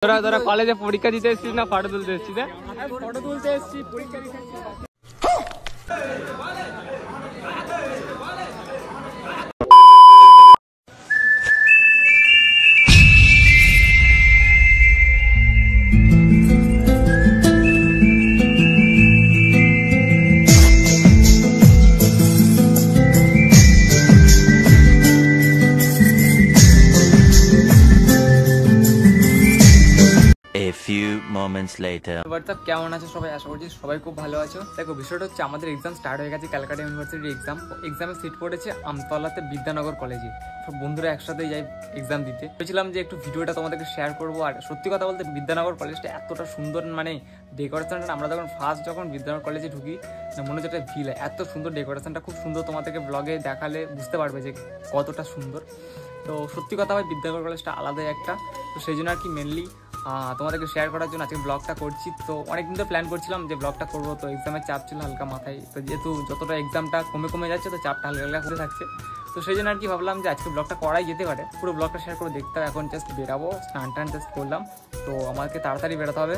তোরা তোরা কলেজে পরীক্ষা দিতে এসেছিস না ফটো তুলতে এসেছিস? ফটো তুলতে এসেছি, পরীক্ষা দিতে এসেছি। A few moments later. WhatsApp, কেমন আছো সবাই? আশা করছি সবাই খুব ভালো আছো। দেখো, বিষয়টা হচ্ছে আমাদের এক্সাম স্টার্ট হয়ে গেছে, ক্যালকাটা ইউনিভার্সিটির এক্সামে সিট পড়েছে আমতলাতে বিদ্যানগর কলেজে। সব বন্ধুরা একসাথে যাই এক্সাম দিতে। ভেবেছিলাম যে একটু ভিডিওটা তোমাদেরকে শেয়ার করবো। আর সত্যি কথা বলতে বিদ্যানগর কলেজটা এতটা সুন্দর, মানে ডেকোরেশনটা আমরা যখন বিদ্যানগর কলেজে ঢুকি মনে হচ্ছে একটা ফিল হয়, এত সুন্দর ডেকোরেশনটা, খুব সুন্দর। তোমাদেরকে ব্লগে দেখালে বুঝতে পারবে যে কতটা সুন্দর। তো সত্যি কথা হয় বিদ্যানগর কলেজটা আলাদাই একটা। তো সেই জন্য আর কি মেনলি তোমাদেরকে শেয়ার করার জন্য আজকে ব্লগটা করছি। তো অনেকদিন তো প্ল্যান করছিলাম যে ব্লগটা করবো, তো এক্সামের চাপ ছিল হালকা মাথায়। তো যেহেতু যতটা এক্সামটা কমে যাচ্ছে, তো চাপটা হালকা হতে থাকছে। তো সেই জন্য আর কি ভাবলাম যে আজকে ব্লগটা করাই যেতে পারে। পুরো ব্লগটা শেয়ার করে দেখতে হবে। এখন জাস্ট বেরাবো, স্নান জাস্ট করলাম। তো আমাকে তাড়াতাড়ি বেরোতে হবে,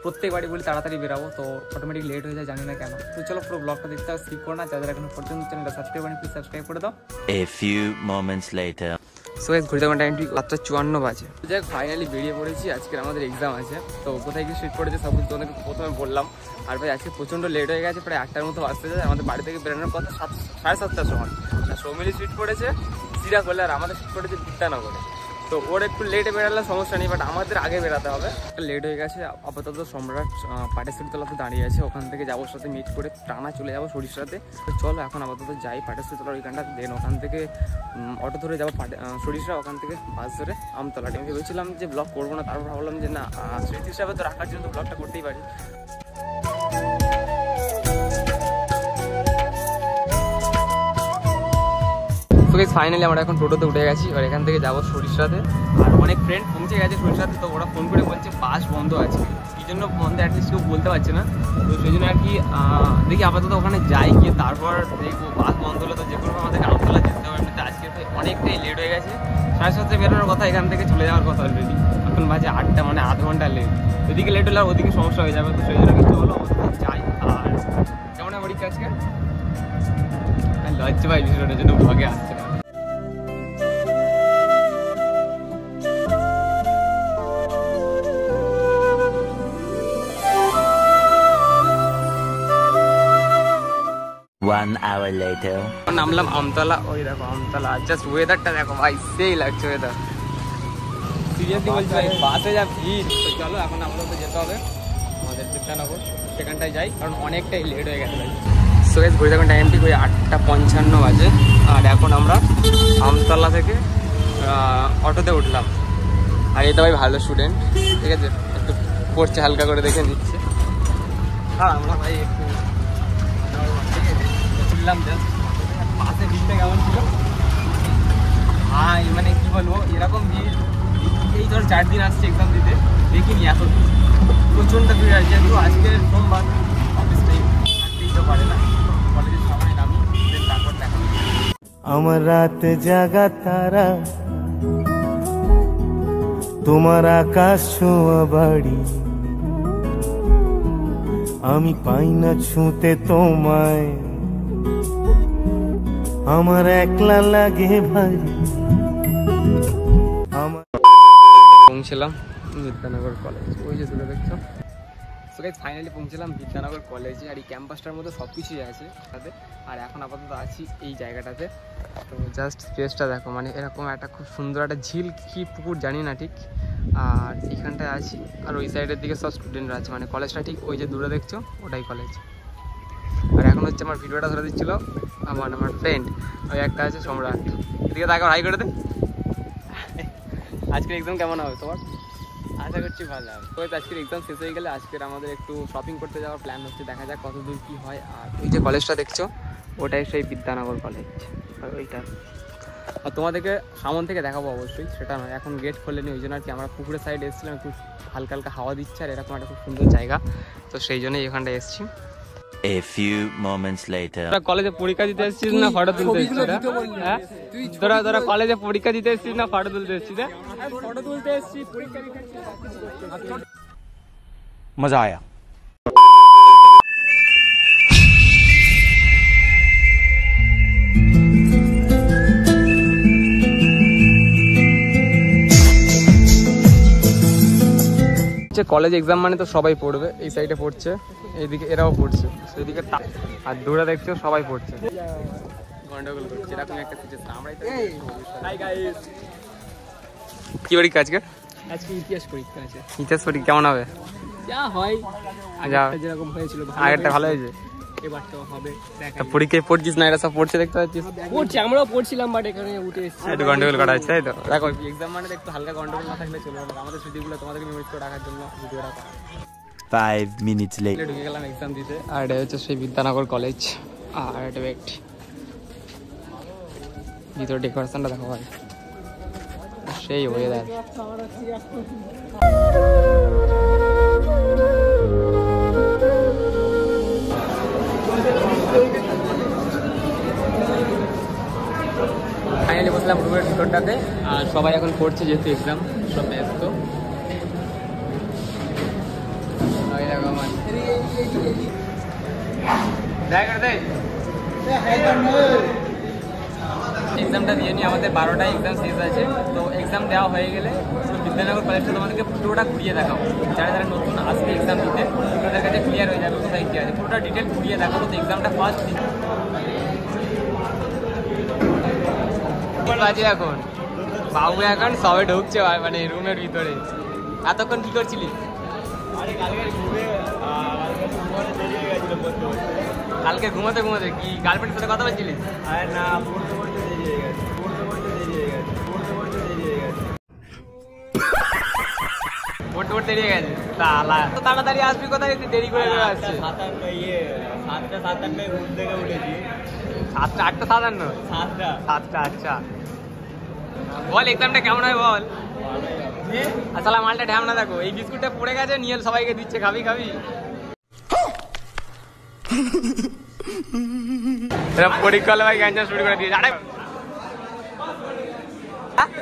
প্রত্যেকবারই বলি তাড়াতাড়ি বেরাবো, তো অটোমেটিক লেট হয়ে যায়, জানি না কেন। তো চলো পুরো ব্লগটা দেখতে হবে, স্কিপ করো না। যাদের এখন পর্যন্ত চ্যানেলটা সাবস্ক্রাইব করেন, প্লিজ সাবস্ক্রাইব করে দাও। A few moments later. So guys, ঘড়িতে এখন টাইম ঠিক 8:54 বাজে। যাই ফাইনালি বেরিয়ে পড়েছি, আজকের আমাদের এক্সাম আছে। তো কোথায় গিয়ে সিট পড়েছে সব তোমাদেরকে প্রথমে বললাম। আর ভাই আজকে প্রচণ্ড লেট হয়ে গেছে, প্রায় 8টার মতো বাজতে যায়। আমাদের বাড়ি থেকে বেরোনোর কথা 7:30টার সময়। আর সৌমিলি সিট পড়েছে সিরাখোলে, আর আমাদের সিট পড়েছে বিদ্যানগরে। তো ওর একটু লেটে বেরোলে সমস্যা নেই, বাট আমাদের আগে বেরাতে হবে। লেট হয়ে গেছে। আপাতত সম্রাট পাটেশ্বরীতলাতে দাঁড়িয়ে আছে, ওখান থেকে যাবো, সাথে মিট করে টানা চলে যাবো সরিষাতে। তো চলো এখন আপাতত যাই পাটেশ্বরীতলার ওইখানটা, দেন ওখান থেকে অটো ধরে যাবো সরিষা, ওখান থেকে বাস ধরে আমতলা। আমি ভেবেছিলাম যে ব্লগ করবো না, তারপর ভাবলাম যে না, স্মৃতি হিসাবে তো রাখার জন্য তো ব্লগটা করতেই পারি। তো গাইস ফাইনালি আমরা এখন টোটোতে উঠে গেছি, এবার এখান থেকে যাবো সরিষাতে। আর অনেক ফ্রেন্ড পৌঁছে গেছে সরিষাতে, তো ওরা ফোন করে বলছে বাস বন্ধ আছে। কি জন্য বন্ধ অ্যাটলিস্ট কেউ বলতে পারছে না। তো সেই জন্য আর কি দেখি আপাতত ওখানে যাই, গিয়ে তারপর দেখবো বাস বন্ধ হলে তো যে কোনো আমাদেরকে আমতলা যেতে হবে। এমনিতে আজকে অনেকটাই লেট হয়ে গেছে, 7:30 বেরোনোর কথা, এখান থেকে চলে যাওয়ার কথা অলরেডি। এখন বাজে 8টা, মানে আধ ঘন্টা লেট। এদিকে লেট হলে আর ওদিকে সমস্যা হয়ে যাবে। তো সেই জন্য কিছু হলো যাই। আর কেমন পরীক্ষা আজকে? লজ্জা পাই বিষয়টার জন্য ব্লগে আসছে না। One hour later. নামলাম আমতলা, ওই দেখো আমতলা। জাস্ট ওয়েদারটা দেখো ভাই, সেই লাগছে ওয়েদার। সিরিয়াসলি বলছি ভাই, বাসে যা ভিড়। তো চলো এখন আমাদের তো যেতে হবে আমাদের বিদ্যানগর, সেখানটায় যাই, কারণ অনেকটাই লেট হয়ে গেছে ভাই। সো গাইস, ঘড়িতে এখন টাইম ঠিক ওই 8:55 বাজে। আর এখন আমরা আমতলা থেকে অটোতে উঠলাম। আর এটা ভাই ভালো স্টুডেন্ট, ঠিক আছে, একটু পড়ছে হালকা করে, দেখে নিচ্ছে। হ্যাঁ আমরা ভাই একটু পাশে ভিড়টা কেমন ছিল ভাই, মানে কি বলবো, এরকম ভিড় এই ধর 4 দিন আসছে এক্সাম দিতে, দেখিনি এত প্রচণ্ড ভিড় আছে। যেহেতু আজকে সোমবার, অফিস টাইম থাকতেই তো পারে না, কলেজের সময় নামি, তারপর দেখা। আমার রাত জাগা তারা, তোমার আকাশ ছোঁয়া বাড়ি, আমি পাই না ছুঁতে তোমায়, আমার একলা লাগে ভাই। পৌঁছলাম বিদ্যানগর কলেজ, ওই যে দূরে দেখছো। সো গাইস ফাইনালি পৌঁছলাম বিদ্যানগর কলেজে। আর এই ক্যাম্পাসটার মধ্যে সব কিছুই আছে সাথে। আর এখন আপাতত আছি এই জায়গাটাতে। তো জাস্ট স্পেসটা দেখো, মানে এরকম একটা খুব সুন্দর একটা ঝিল কি পুকুর জানি না ঠিক। আর এখানটায় আছি, আর ওই সাইডের দিকে সব স্টুডেন্টরা আছে, মানে কলেজটা ঠিক ওই যে দূরে দেখছো ওটাই কলেজ। আর এখন হচ্ছে আমার ভিডিওটা ধরে দিচ্ছিল আমার ফ্রেন্ড, ওই একটা আছে সম্রাট। এদিকে তাকে হাই করে দে। আজকের এক্সাম কেমন হবে তোমার? আশা করছি ভালো হবে। তো আজকের এক্সাম শেষ হয়ে গেলে আজকের আমাদের একটু শপিং করতে যাওয়ার প্ল্যান হচ্ছে, দেখা যাক কত দূর কী হয়। আর ওই যে কলেজটা দেখছো ওটাই সেই বিদ্যানগর কলেজ, আর ওইটা। আর তোমাদেরকে সামন থেকে দেখাবো অবশ্যই, সেটা নয়, এখন গেট খোলেনি, ওই জন্য আর কি আমরা পুকুরের সাইডে এসেছিলাম, একটু হালকা হালকা হাওয়া দিচ্ছে, আর এরকম একটা খুব সুন্দর জায়গা, তো সেই জন্যই এখানটায় এসেছি। A few moments later. তোরা কলেজে পরীক্ষা দিতে এসেছিস না ফটো তুলতে এসেছিস? হ্যাঁ, তোরা কলেজে পরীক্ষা দিতে এসেছিস না ফটো তুলতে এসেছিস? ফটো তুলতে এসেছিস, পরীক্ষা দিতে এসেছিস। मजा आया। কলেজ এক্সাম মানে তো সবাই পড়বে, এই সাইডে পড়ছে, এইদিকে এরাও পড়ছে, সেইদিকে আর দূরে দেখছো সবাই পড়ছে, গন্ডগোল করছে, এরকম একটা সিচুয়েশন। আমরাই তো হাই গাইস, কি পরীক্ষা আজকে? আজকে ইতিহাস পরীক্ষা আছে। ইতিহাস পরীক্ষা কেমন হবে? যা হয় আগেরটা যেরকম হয়েছিল, আগেরটা ভালো হয়েছে, এবারটাও হবে। দেখা পরীক্ষায় পড়ছিস না? এরা সব পড়ছে দেখতে পাচ্ছিস? পড়ছি, আমরাও পড়ছিলাম, বাট এখানে উঠে এসেছি, একটু গন্ডগোল করা হচ্ছে, তাই তো? দেখো এক্সাম মানে একটু হালকা গন্ডগোল না থাকলে চলবে না, আমাদের স্মৃতিগুলো তোমাদেরকে মেমোরি করে রাখার জন্য ভিডিওটা করা। 5 minutes later. ঢুকে গেলাম এক্সাম দিতে, আর এটা হচ্ছে সেই বিদ্যানগর কলেজ। আর এটা ওয়েট, ভিতরে ডেকোরেশনটা দেখো ভাই, সেই ওয়েদার। ফাইনালি বসলাম রুমের ভিতরটাতে, আর সবাই এখন পড়ছে যেহেতু এক্সাম, সব ব্যস্ত। এক্সামটা দিয়ে নিয়ে আমাদের 12টায় এক্সাম শেষ আছে, তো এক্সাম দেওয়া হয়ে গেলে বিদ্যানগর কলেজটা তোমাদেরকে পুরোটা ঘুরিয়ে দেখাবো। যারা যারা নতুন আসবে এক্সাম দিতে, তাদের কাছে ক্লিয়ার হয়ে যাবে কোথায় কি আছে, পুরোটা ডিটেল ঘুরিয়ে দেখাবো। তো এক্সামটা ফার্স্ট দিন বাজে এখন, বাবু এখন সবে ঢুকছে মানে রুমের ভিতরে। এতক্ষণ কি করছিলি? কালকে ঘুমাতে ঘুমাতে কি গার্লফ্রেন্ডের সাথে কথা বলছিলিস? আরে না, পড়তে পড়তে দেরি হয়ে গেছে, পড়তে পড়তে দেরি হয়ে গেছে, পড়তে পড়তে দেরি হয়ে গেছে, পড়তে পড়তে দেরি হয়ে গেছে। তাহলে তো তাড়াতাড়ি আসবি, কোথায় দেরি করে আসছে? 7:57 ঘুম থেকে উঠেছি। 8:57? 7টা। আচ্ছা বল, এক্সামটা কেমন হয় বল। আসলে মালটা ঢ্যাম না, দেখো এই বিস্কুটটা পড়ে গেছে, নিয়ে সবাইকে দিচ্ছে, খাবি? পরীক্ষা হলে ভাই গ্যাঞ্জাম শুরু করে দিয়েছে। আরে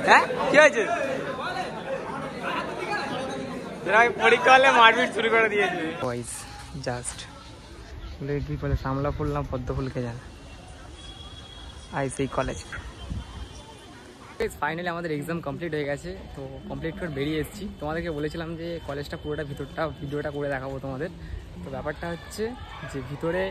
হ্যাঁ, কি হয়েছে? পরীক্ষা হলে মারপিট শুরু করে দিয়েছে। জাস্ট কি বলে, সামলা ফুল না পদ্ম ফুলকে জানে। আইসি কলেজ ফাইনালি আমাদের এক্সাম কমপ্লিট হয়ে গেছে, তো কমপ্লিট করে বেরিয়ে এসেছি। তোমাদেরকে বলেছিলাম যে কলেজটা পুরোটা ভিডিওটা করে দেখাবো তোমাদের। তো ব্যাপারটা হচ্ছে যে ভিতরে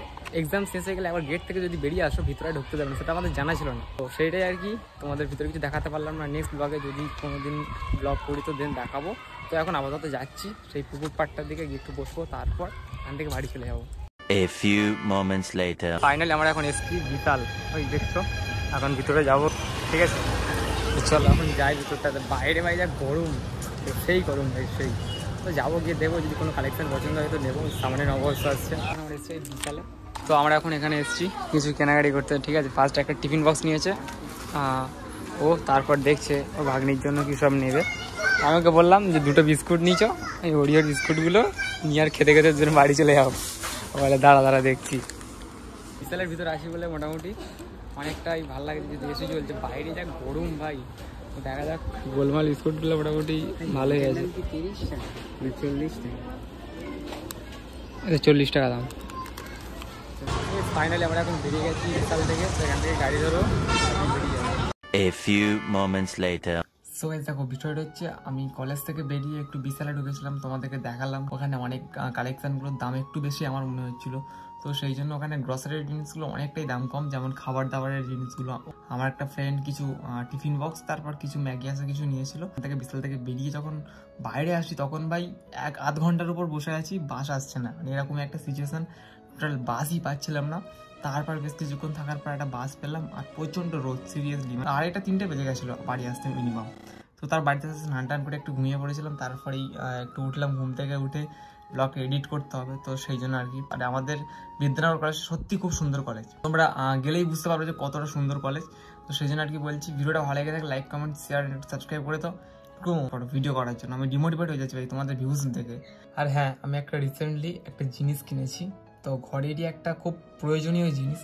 এক্সাম শেষ হয়ে গেলে আবার গেট থেকে যদি বেরিয়ে আসো, ভিতরে ঢুকতে দেবে না, সেটা আমাদের জানা ছিল না। তো সেইটাই আর কি, তোমাদের ভিতরে কিছু দেখাতে পারলাম না। নেক্সট ব্লগে যদি কোনোদিন ব্লগ করি তো দেন দেখাবো। তো এখন আপাতত যাচ্ছি সেই পুকুর পাড়টার দিকে, একটু বসবো, তারপর এখান থেকে বাড়ি চলে যাবো। A few moments later. Finally আমরা এখন এসছি বিশাল, ওই দেখছো, এখন ভিতরে যাবো, ঠিক আছে? চলো এখন যাই ভিতরটাতে। বাইরে যা গরম, সেই গরম ভাই, সেই। তো যাবো, গিয়ে দেবো, যদি কোনো কালেকশন পছন্দ হয় তো নেবো। সামনে নববর্ষ আসছে, আমরা এসছি বিকালে। তো আমরা এখন এখানে এসেছি কিছু কেনাকাটি করতে, ঠিক আছে? ফার্স্ট একটা টিফিন বক্স নিয়েছে ও, তারপর দেখছে ও ভাগ্নির জন্য কী সব নেবে। আমাকে বললাম যে 2টো বিস্কুট নিচ্ছ, এই ওরিওর বিস্কুটগুলো নিয়ে আর খেতে খেতে জন্য বাড়ি চলে যাবো। বলে দাঁড়া দেখছি। বিশালের ভিতরে আসি বলে মোটামুটি অনেকটাই ভালো লাগে, যে এসে চলছে। বাইরে যা গরম ভাই, দেখা যাক। গোলমাল বিস্কুটগুলো মোটামুটি ভালোই আছে। 30 টাকা, 40 টাকা, 40 টাকা দাম। ফাইনালি আমরা এখন বেরিয়ে গেছি বিশাল থেকে, এখান থেকে গাড়ি ধরো বেরিয়ে যাবো। A few moments later. So guys দেখো, বিষয়টা হচ্ছে আমি কলেজ থেকে বেরিয়ে একটু বিশালে ঢুকেছিলাম, তোমাদেরকে দেখালাম। ওখানে অনেক কালেকশানগুলোর দাম একটু বেশি আমার মনে হচ্ছিল, তো সেই জন্য ওখানে গ্রসারির জিনিসগুলো অনেকটাই দাম কম, যেমন খাবার দাবারের জিনিসগুলো। আমার একটা ফ্রেন্ড কিছু টিফিন বক্স, তারপর কিছু ম্যাগি আসে কিছু নিয়েছিল। থেকে বিশাল থেকে বেরিয়ে যখন বাইরে আসি, তখন ভাই 1-8 ঘন্টার উপর বসে আছি, বাস আসছে না, মানে এরকম একটা সিচুয়েশান। টোটাল বাসই পাচ্ছিলাম না। তারপর বেশ কিছুক্ষণ থাকার পর একটা বাস পেলাম, আর প্রচণ্ড রোদ, সিরিয়াসলি 2:30-3টে বেজে গেছিলো বাড়ি আসতে মিনিমাম। তো তার বাড়িতে স্নান টান করে একটু ঘুমিয়ে পড়েছিলাম, তারপরেই একটু উঠলাম, ঘুম থেকে উঠে ব্লগ এডিট করতে হবে, তো সেই জন্য আর কি। আর আমাদের বিদ্যানগর কলেজ সত্যি খুব সুন্দর কলেজ, তোমরা গেলেই বুঝতে পারবে যে কতটা সুন্দর কলেজ। তো সেই জন্য আর কি বলছি, ভিডিওটা ভালো লেগে থাকে লাইক কমেন্ট শেয়ার সাবস্ক্রাইব করে দাও একটু ভিডিও করার জন্য। আমি ডিমোটিভেট হয়ে যাচ্ছি ভাই তোমাদের ভিউজ দেখে। আর হ্যাঁ, আমি রিসেন্টলি একটা জিনিস কিনেছি, তো ঘরেরই একটা খুব প্রয়োজনীয় জিনিস,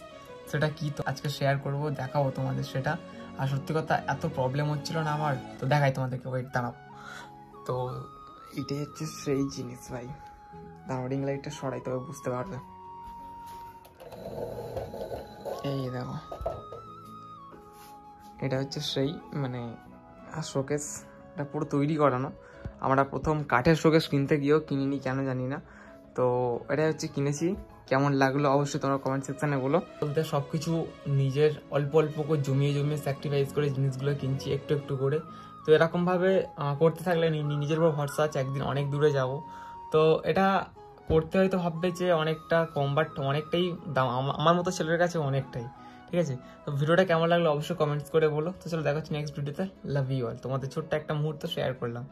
সেটা কি তো আজকে শেয়ার করব, দেখাবো তোমাদের সেটা। আর সত্যি কথা এত প্রবলেম হচ্ছিল না আমার, তো দেখাই তোমাদেরকে, ওয়েট দাঁড়াও। তো এটাই হচ্ছে সেই জিনিস ভাই, দাঁড়াও রিং লাইটটা সরাই তবে বুঝতে পারবে। এই দেখো, এটা হচ্ছে সেই মানে শোকেস, এটা পুরো তৈরি করানো। আমরা প্রথম কাঠের শোকেস কিনতে গিয়েও কিনিনি, কেন জানি না। তো এটা হচ্ছে কিনেছি, কেমন লাগলো অবশ্যই তোমরা কমেন্ট সেকশানে বলো। বলতে সব কিছু নিজের অল্প অল্প করে জমিয়ে জমিয়ে স্যাক্রিফাইস করে জিনিসগুলো কিনছি একটু একটু করে। তো এরকমভাবে করতে থাকলে নিজের উপর ভরসা আছে, একদিন অনেক দূরে যাব। তো এটা করতে হয়তো ভাববে যে অনেকটা কম, বাট অনেকটাই দাম আমার মতো ছেলের কাছে, অনেকটাই। ঠিক আছে, তো ভিডিওটা কেমন লাগলো অবশ্যই কমেন্টস করে বলো। তো চলো দেখা হচ্ছে নেক্সট ভিডিওতে। Love you all. তোমাদের ছোট্ট একটা মুহূর্ত শেয়ার করলাম।